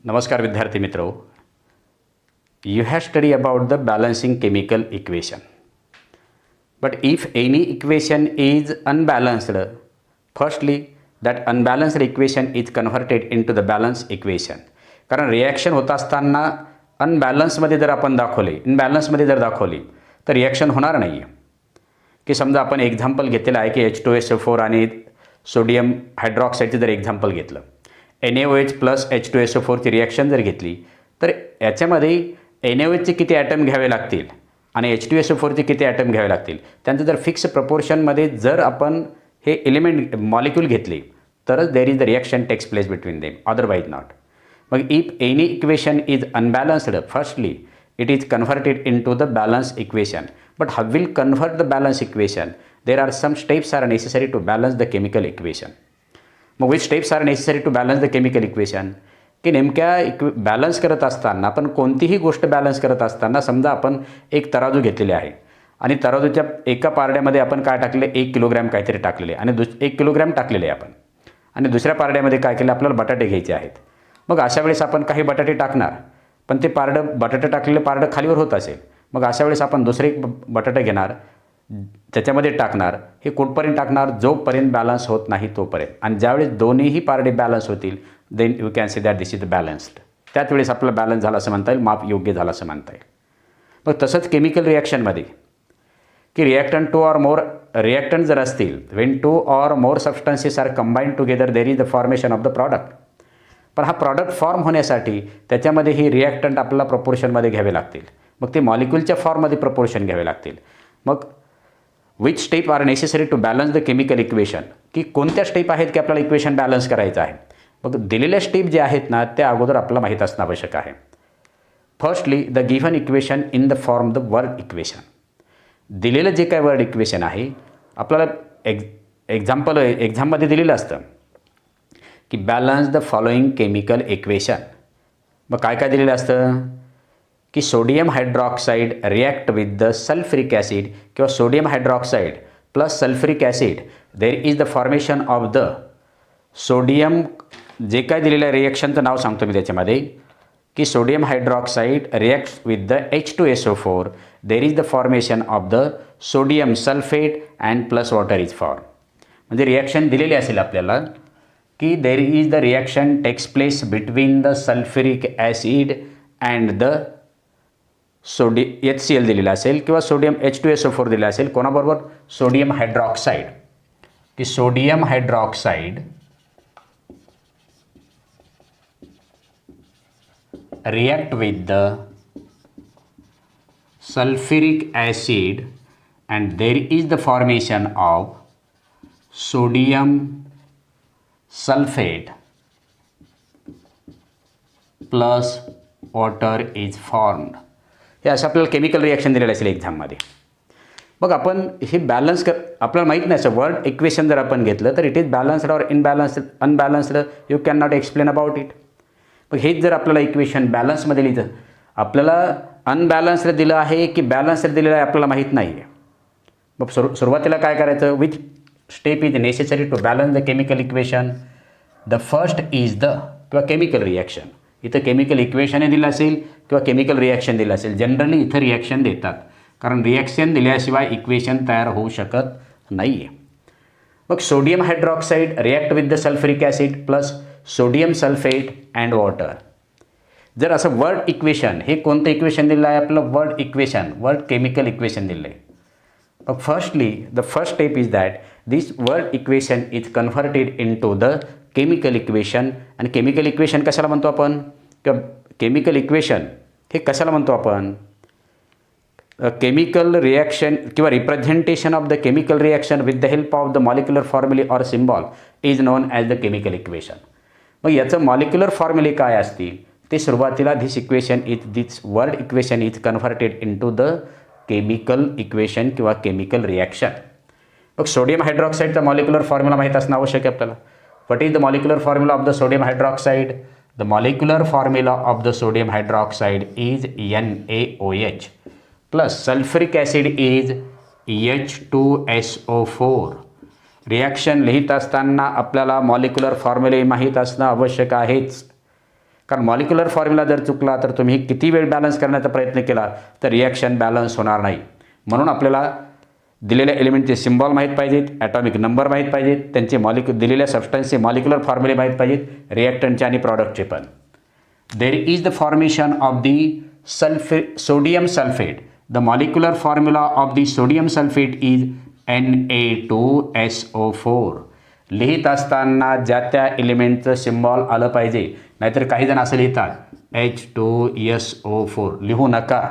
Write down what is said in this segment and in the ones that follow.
नमस्कार विद्यार्थी मित्रों, you have studied about the balancing chemical equation. But if any equation is unbalanced, firstly that unbalanced equation is converted into the balanced equation. कारण reaction होत असताना अनबॅलन्समध्ये जर आपण दाखवले, इनबॅलन्समध्ये जर दाखवली तर रिॲक्शन होणार नाही आहे. की समजा आपण एक्झाम्पल घेतलेलं आहे की H2SO4 आणि सोडियम हायड्रॉक्साईडचं जर एक्झाम्पल घेतलं, NaOH प्लस H2SO4ची रिॲक्शन जर घेतली तर याच्यामध्ये NaOHचे किती ॲटम घ्यावे लागतील आणि H2SO4चे किती ॲटम घ्यावे लागतील, त्यांचं जर फिक्स प्रपोर्शनमध्ये जर आपण हे एलिमेंट मॉलिक्यूल घेतले तरच there is the reaction takes place between them, otherwise not. मग if any equation is unbalanced, firstly it is converted into the balance equation. But how will convert the balance equation? There are some steps are necessary to balance the chemical equation. मग which steps are necessary to balance the chemical equation? की नेमक्या balance करत असताना आपण कोणतीही गोष्ट balance करत असताना समजा आपण एक तराजू घेतलेले आहे आणि तराजूच्या एका पारड्यामध्ये आपण काय टाकले, 1 किलोग्रॅम काहीतरी टाकलेले आणि 1 किलोग्रॅम टाकलेले आपण आणि दुसऱ्या पारड्यामध्ये काय केलं, आपल्याला बटाटे घ्यायचे आहेत. मग अशा वेळेस आपण काही बटाटे टाकणार, पण ते बटाटे टाकलेलं पारडं खालीवर होत असेल. मग अशा वेळेस आपण दुसरे एक बटाटा घेणार, त्याच्यामध्ये टाकणार. हे कुठपर्यंत टाकणार, जोपर्यंत बॅलन्स होत नाही तोपर्यंत. आणि ज्यावेळेस दोन्हीही पारडे बॅलन्स होतील then you can see that this is balanced. त्याच वेळेस आपलं बॅलन्स झालं असं म्हणता येईल, माप योग्य झालं असं म्हणता येईल. मग तसंच केमिकल रिॲक्शनमध्ये की रिॲक्टंट जर असतील, when 2 or more substances are combined together there is the formation of the product. पण हा प्रॉडक्ट फॉर्म होण्यासाठी त्याच्यामध्ये ही रिॲक्टंट आपल्याला प्रपोर्शनमध्ये घ्यावे लागतील. मग ते मॉलिक्यूलच्या फॉर्ममध्ये प्रपोर्शन घ्यावे लागतील. मग which step are necessary to balance the chemical equation, की कोणत्या स्टेप आहेत की आपल्याला इक्वेशन बॅलन्स करायचं आहे. मग दिलेल्या स्टेप जे आहेत ना त्या अगोदर आपल्याला माहीत असणं आवश्यक आहे. Firstly the given equation in the form the word equation. दिलेलं जे काय वर्ड इक्वेशन आहे आपल्याला एक्झाममध्ये दिलेलं असतं की balance the following chemical equation. मग काय काय दिलेलं असतं की sodium hydroxide react with the sulphuric acid किंवा sodium hydroxide plus sulphuric acid there is the formation of the sodium. जे काय दिलेलं रिॲक्शनचं नाव सांगतो मी त्याच्यामध्ये की sodium hydroxide react with the H2SO4 there is the formation of the sodium sulphate and plus water is form. म्हणजे रिॲक्शन दिलेली असेल आपल्याला की देर is the reaction takes place between the sulphuric acid and the HCl दिलेला असेल किंवा sodium H2SO4 दिलेला असेल. कोणाबरोबर, सोडियम हायड्रॉक्साईड. की sodium hydroxide react with the sulphuric acid and there is the formation of sodium sulphate plus water is formed. हे असं आपल्याला केमिकल रिॲक्शन दिलेलं असेल एक्झाममध्ये. मग आपण हे बॅलन्स आपल्याला माहीत नाही असं वर्ड इक्वेशन जर आपण घेतलं तर it is balanced or unbalanced you can not explain about it. मग हेच जर आपल्याला इक्वेशन बॅलन्समध्ये लिहिलं, आपल्याला अनबॅलन्स्ड दिलं आहे की बॅलन्स्ड दिलेलं आहे आपल्याला माहीत नाही आहे. मग सुरुवातीला काय करायचं, which step is necessary to balance the chemical equation. The first is the किंवा केमिकल रिॲक्शन. इथं केमिकल इक्वेशन दिलं असेल किंवा केमिकल रिॲक्शन दिलं असेल. जनरली इथं रिॲक्शन देतात कारण रिॲक्शन दिल्याशिवाय इक्वेशन तयार होऊ शकत नाही आहे. मग sodium hydroxide react with the sulphuric acid plus sodium sulphate and water. जर असं वर्ड इक्वेशन, हे कोणतं इक्वेशन दिलं आहे आपलं, word equation, word chemical equation दिलं आहे. मग firstly the first step is that this word equation is converted into the chemical equation. आणि केमिकल इक्वेशन कशाला म्हणतो आपण, किंवा केमिकल इक्वेशन हे कशाला म्हणतो आपण, केमिकल रिॲक्शन किंवा representation of the chemical reaction with the help of the molecular formulae or symbol is known as the chemical equation. मग याचं मॉलिक्युलर फॉर्म्युले काय असतील ते सुरुवातीला this word equation is converted into the chemical equation किंवा chemical reaction. मग sodium हायड्रॉक्साईडचा molecular formula माहीत असणं आवश्यक आहे आपल्याला. What is the molecular formula of the sodium hydroxide. The molecular formula of the sodium hydroxide is NaOH plus sulphuric acid is H2SO4. Reaction लिहित असताना आपल्याला मॉलिक्युलर फॉर्म्युले माहीत असणं आवश्यक आहेच. कारण मॉलिक्युलर फॉर्म्युला जर चुकला तर तुम्ही किती वेळ बॅलन्स करण्याचा प्रयत्न केला तर रिॲक्शन बॅलन्स होणार नाही. म्हणून आपल्याला दिलेल्या एलिमेंटचे सिम्बॉल माहीत पाहिजेत, ॲटॉमिक नंबर माहीत पाहिजेत, त्यांचे दिलेल्या सबस्टन्सचे मॉलिक्युलर फॉर्म्युले माहीत पाहिजेत, रिॲक्टंटचे आणि प्रॉडक्टचे पण. देर is the formation of the sodium sulphate. The molecular formula of the sodium sulphate is Na2SO4. लिहित असताना ज्या त्या एलिमेंटचं सिम्बॉल आलं पाहिजे, नाहीतर काही जण असं लिहितात H2SO4. लिहू नका.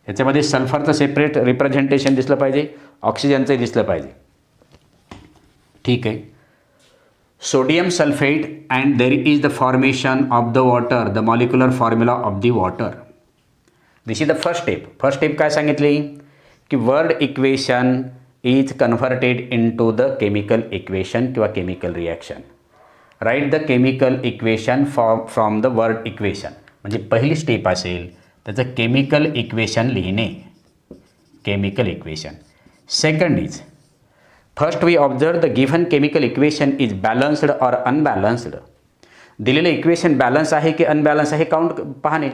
याच्यामध्ये सल्फरचं सेपरेट रिप्रेझेंटेशन दिसलं पाहिजे, ऑक्सिजनचं दिसलं पाहिजे. ठीक आहे. Sodium sulphate and there is the formation of the water. The molecular formula of the water. This is the first step. First step काय सांगितली की word equation is converted into the chemical equation किंवा chemical reaction. Write the chemical equation from the word equation. म्हणजे पहिली step असेल त्याचं chemical equation लिहिणे. Chemical equation. Second is first we observe the given chemical equation is balanced or unbalanced. दिलेलं equation balance आहे की unbalance आहे count पाहणे.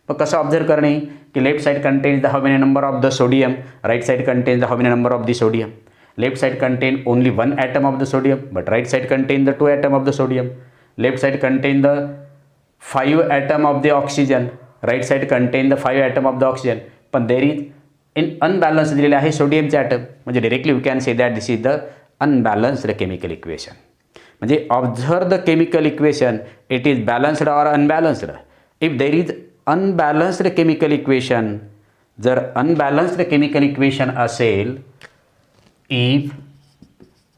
मग कसं ऑब्झर्व करणे की left side contains the how many number of the sodium, right side contains the how many number of the sodium. Left side contain only one atom of the sodium, but right side contain the 2 atom of the sodium. Left side contain the 5 atom of the oxygen, right side contain the 5 atom of the oxygen. पण there is in unbalanced दिलेले आहे सोडियमचे atom. म्हणजे directly we can say that this is the unbalanced chemical equation. म्हणजे observe the chemical equation, it is balanced or unbalanced. If there is unbalanced chemical equation, जर unbalanced chemical equation असेल, if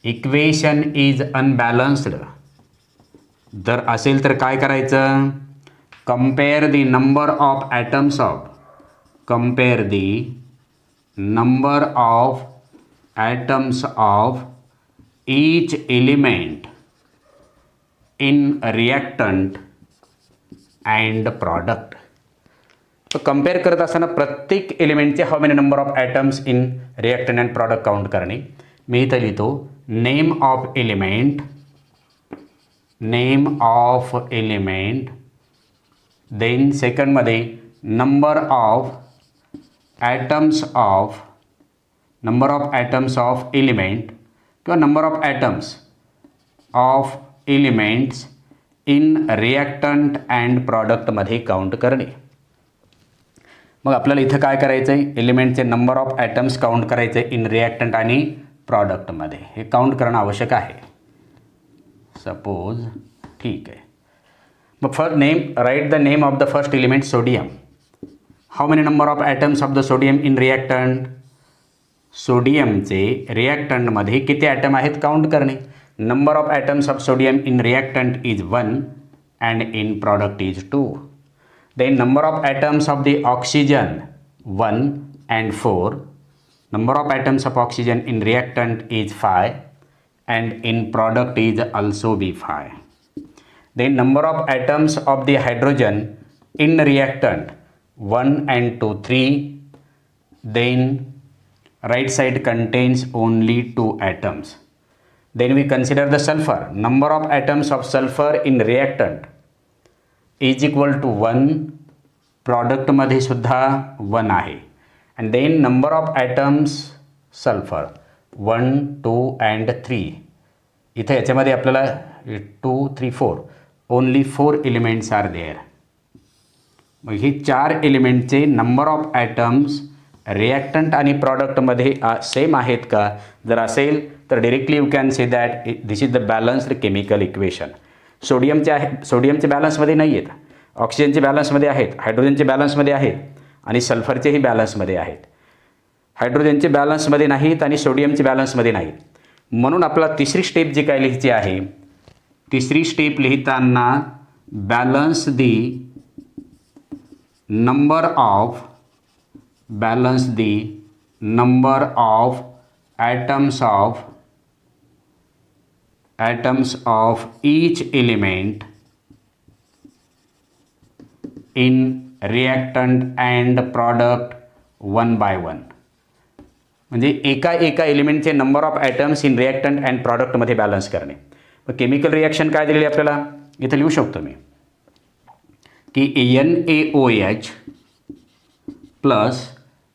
equation is unbalanced, जर असेल तर काय करायचं, compare the number of atoms of, compare the number of atoms of each element in reactant and product. तो compare करत असताना प्रत्येक एलिमेंटचे how many number of atoms in reactant and product count करणे. मी इथं लिहितो name of element, name of element, then सेकंडमध्ये number of atoms of, number of atoms of element किंवा number of atoms of elements in reactant and प्रॉडक्टमध्ये count करणे. मग आपल्याला इथं काय करायचं आहे, एलिमेंटचे नंबर ऑफ ॲटम्स काउंट करायचे इन रिॲक्टंट आणि प्रॉडक्टमध्ये. हे काउंट करणं आवश्यक आहे. सपोज ठीक आहे. मग first name, write the name of the first element sodium. How many number of atoms of the sodium in reactant, सोडियमचे रिॲक्टंटमध्ये किती ॲटम आहेत काउंट करणे. Number of atoms of sodium in reactant is 1 and in product is 2. Then number of atoms of the oxygen 1 and 4. Number of atoms of oxygen in reactant is 5 and in product is also B 5. Then number of atoms of the hydrogen in reactant 1 and 2, 3. Then right side contains only 2 atoms. Then we consider the sulfur. Number of atoms of sulfur in reactant is equal to 1. Product मध्ये सुद्धा 1 आहे. And then number of atoms sulfur 1, 2 and 3. इथे याच्यामध्ये आपल्याला 2, 3, 4 only 4 elements are there. मग ही 4 एलिमेंटचे number of atoms reactant आणि प्रॉडक्टमध्ये सेम आहेत का. जर असेल तर directly you can say that this is the balanced chemical equation. सोडियमचे बॅलन्समध्ये नाही आहेत, ऑक्सिजनचे बॅलन्समध्ये आहेत, हायड्रोजनचे बॅलन्समध्ये आहेत आणि सल्फरचेही बॅलन्समध्ये आहेत. हायड्रोजनचे बॅलन्समध्ये नाहीत आणि सोडियमचे बॅलन्समध्ये नाहीत. म्हणून आपला तिसरी स्टेप जी काय लिहायची आहे, तिसरी स्टेप लिहिताना balance the number of, balance the number of atoms of each element in reactant and product 1 by 1. म्हणजे एका एलिमेंटचे number of atoms in reactant and प्रॉडक्टमध्ये बॅलन्स करणे. मग केमिकल रिॲक्शन काय दिलेली आपल्याला इथं लिहू शकतो मी. की NaOH plus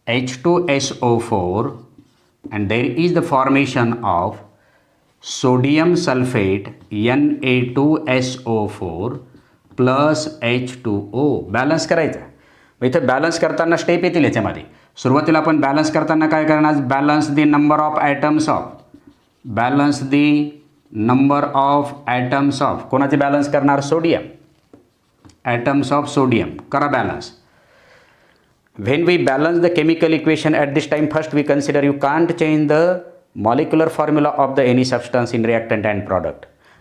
H2SO4 and there is the formation of sodium sulfate Na2SO4 plus H2O. Balance करायचं. मग इथं बॅलन्स करताना स्टेप येतील याच्यामध्ये. सुरुवातीला आपण बॅलन्स करताना काय करणार, balance the number of atoms of, balance the number of atoms of, कोणाचे बॅलन्स करणार, सोडियम, ॲटम्स ऑफ सोडियम करा balance. When we balance the chemical equation at this time, first we consider you can't change the molecular formula of the any substance in reactant and product.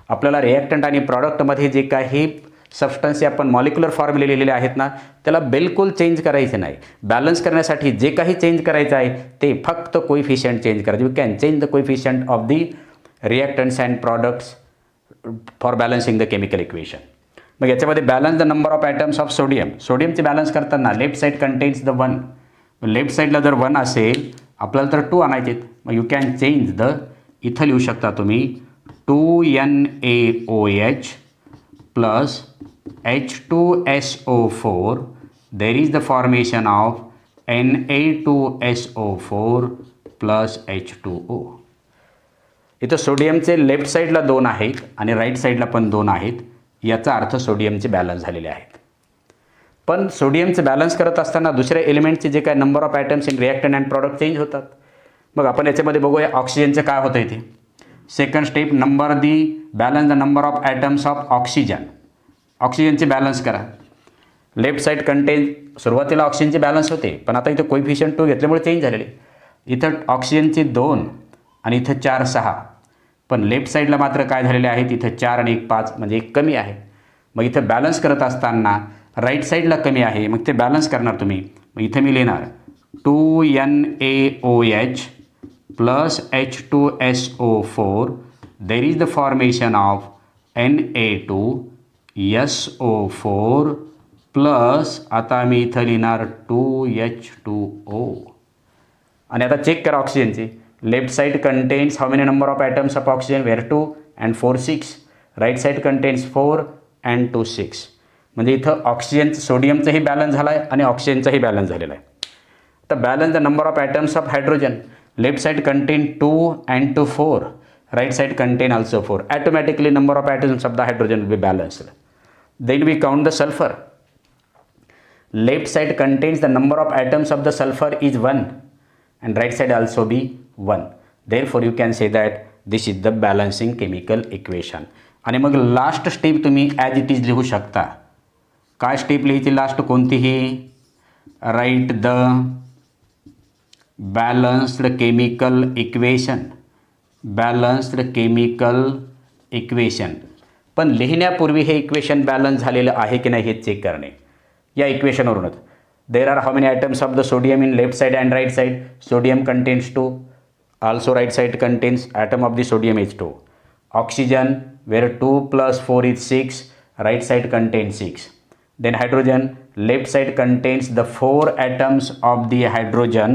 आपल्याला reactant आणि प्रॉडक्टमध्ये जे काही substance आपण molecular फॉर्म्युले लिहिलेले आहेत ना, त्याला बिलकुल चेंज करायचे नाही. बॅलन्स करण्यासाठी जे काही चेंज करायचं आहे ते फक्त कोइफिशियंट चेंज करायचे. You can change the coefficient of the reactants and products for balancing the chemical equation. मग याच्यामध्ये balance the number of atoms of sodium. सोडियमचे बॅलन्स करताना left side contains the 1. Left साईडला जर 1 असेल आपल्याला तर 2 आणायचे. मग यू कॅन चेंज द, इथं लिहू शकता तुम्ही 2NaOH plus H2SO4. There is the formation of Na2SO4 plus H2O. इथं सोडियमचे लेफ्ट साईडला 2 आहेत आणि राईट साईडला पण 2 आहेत. याचा अर्थ सोडियमचे बॅलन्स झालेले आहेत. पण सोडियमचे बॅलन्स करत असताना दुसऱ्या एलिमेंटचे जे काय number of atoms in reactant and product change होतात. मग आपण याच्यामध्ये बघूया ऑक्सिजनचं काय होतं इथे. Second step, number the balance the number of atoms of oxygen. ऑक्सिजनचे बॅलन्स करा. लेफ्ट साईड कंटेन, सुरुवातीला ऑक्सिजनचे बॅलन्स होते पण आता इथं कोइफिशियंट 2 घेतल्यामुळे चेंज झालेले. इथं ऑक्सिजनचे 2 आणि इथं 4 6, पण लेफ्ट साईडला मात्र काय झालेले आहेत, इथं 4 आणि 1 5 म्हणजे 1 कमी आहे. मग इथं बॅलन्स करत असताना राईट साईडला कमी आहे, मग ते बॅलन्स करणार तुम्ही. मग इथं मी लिहिणार 2NaOH plus H2SO4. There is the formation of Na2SO4 plus, आता मी इथं लिहिणार 2H2O. आणि आता चेक करा ऑक्सिजनची. Left side contains how many number of atoms of oxygen, where 2 and 4 6. Right side contains 4 and 2 6. म्हणजे इथं ऑक्सिजन सोडियमचाही बॅलन्स झाला आहे आणि ऑक्सिजनचाही बॅलन्स झालेला आहे. तर balance the number of atoms of hydrogen. Left side contain 2 and 2 4. Right side contain also 4. Automatically number of atoms of the hydrogen will be balanced. Then we count the sulfur. Left side contains the number of atoms of the sulfur is 1 and right side also be 1. Therefore you can say that this is the balancing chemical equation. आणि मग last step तुम्ही as it is लिहू शकता. काय step लिहायची last कोणतीही, right the balanced chemical equation. Balanced chemical equation. पण लिहिण्यापूर्वी हे इक्वेशन बॅलन्स झालेलं आहे की नाही हे चेक करणे. या इक्वेशनवरूनच there are how many atoms of the sodium in left side and right side. Sodium contains 2, also right side contains atom of the sodium is 2. Oxygen, where 2 plus 4 is 6, right side contains 6. Then hydrogen, left side contains the 4 atoms of the hydrogen.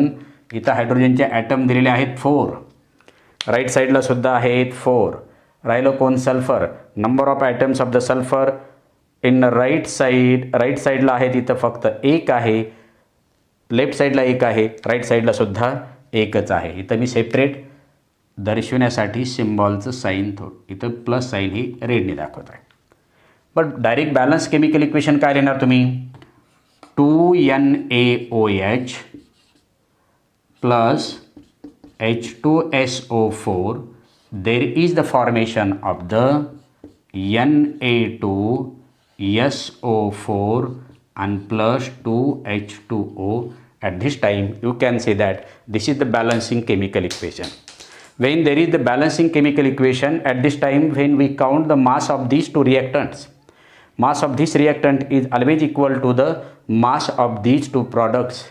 इथं हायड्रोजनचे item दिलेले आहेत 4, right साईडला सुद्धा आहेत 4. राहिलं कोण, sulphur. Number of atoms of the sulphur in right साईडला आहे तिथं फक्त 1 आहे, लेफ्ट साईडला 1 आहे, राईट साईडला सुद्धा 1च आहे. इथं मी सेपरेट दर्शवण्यासाठी सिम्बॉलचं साईन इथं प्लस साईन ही रेडने दाखवत आहे. But direct balance chemical equation काय लिहिणार तुम्ही, 2NaOH plus H2SO4. There is the formation of the Na2SO4 and plus 2H2O. At this time you can say that this is the balancing chemical equation. When there is the balancing chemical equation, at this time when we count the mass of these two reactants, mass of this reactant is always equal to the mass of these two products.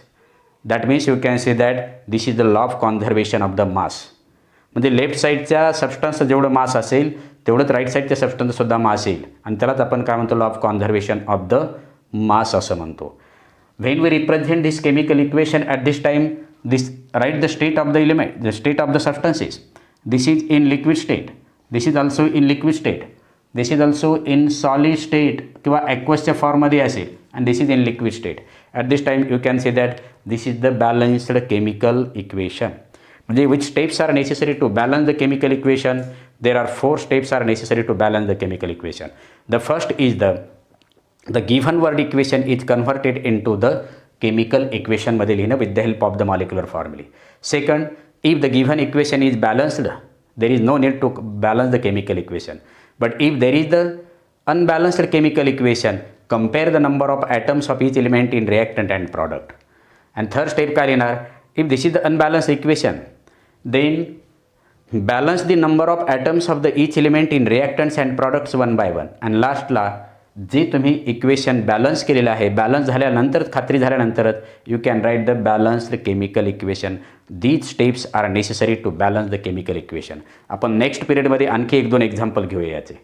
That means you can say that this is the law of conservation of the mass. म्हणजे left साईडच्या सबस्टन्सचं जेवढं मास असेल तेवढंच right साईडच्या सबस्टन्ससुद्धा मास येईल आणि त्यालाच आपण काय म्हणतो, law of conservation of the mass असं म्हणतो. When we represent this chemical equation at this time, this write the state of the element, the state of the substances. This is in liquid state, this is also in liquid state, this is also in solid state किंवा ॲक्वसच्या फॉर्ममध्ये असेल and this is in liquid state. At this time you can say that this is the balanced chemical equation. म्हणजे which steps are necessary to balance the chemical equation? There are 4 steps are necessary to balance the chemical equation. The first is the given word equation is converted into the chemical equation मध्ये लिहिणं with the help of the molecular formulae. Second, if the given equation is balanced, there is no need to balance the chemical equation. But if there is the unbalanced chemical equation, compare the number of atoms of each element in reactant and product. And third step काय लिहिणार? If this is the unbalanced equation, then balance the number of atoms of the each element in reactants and products one by one. And lastला जे तुम्ही equation balance केलेलं आहे, balance झाल्यानंतर खात्री झाल्यानंतरच you can write the balanced chemical equation. These steps are necessary to balance the chemical equation. आपण next पिरियडमध्ये आणखी 1-2 एक्झाम्पल घेऊया याचे.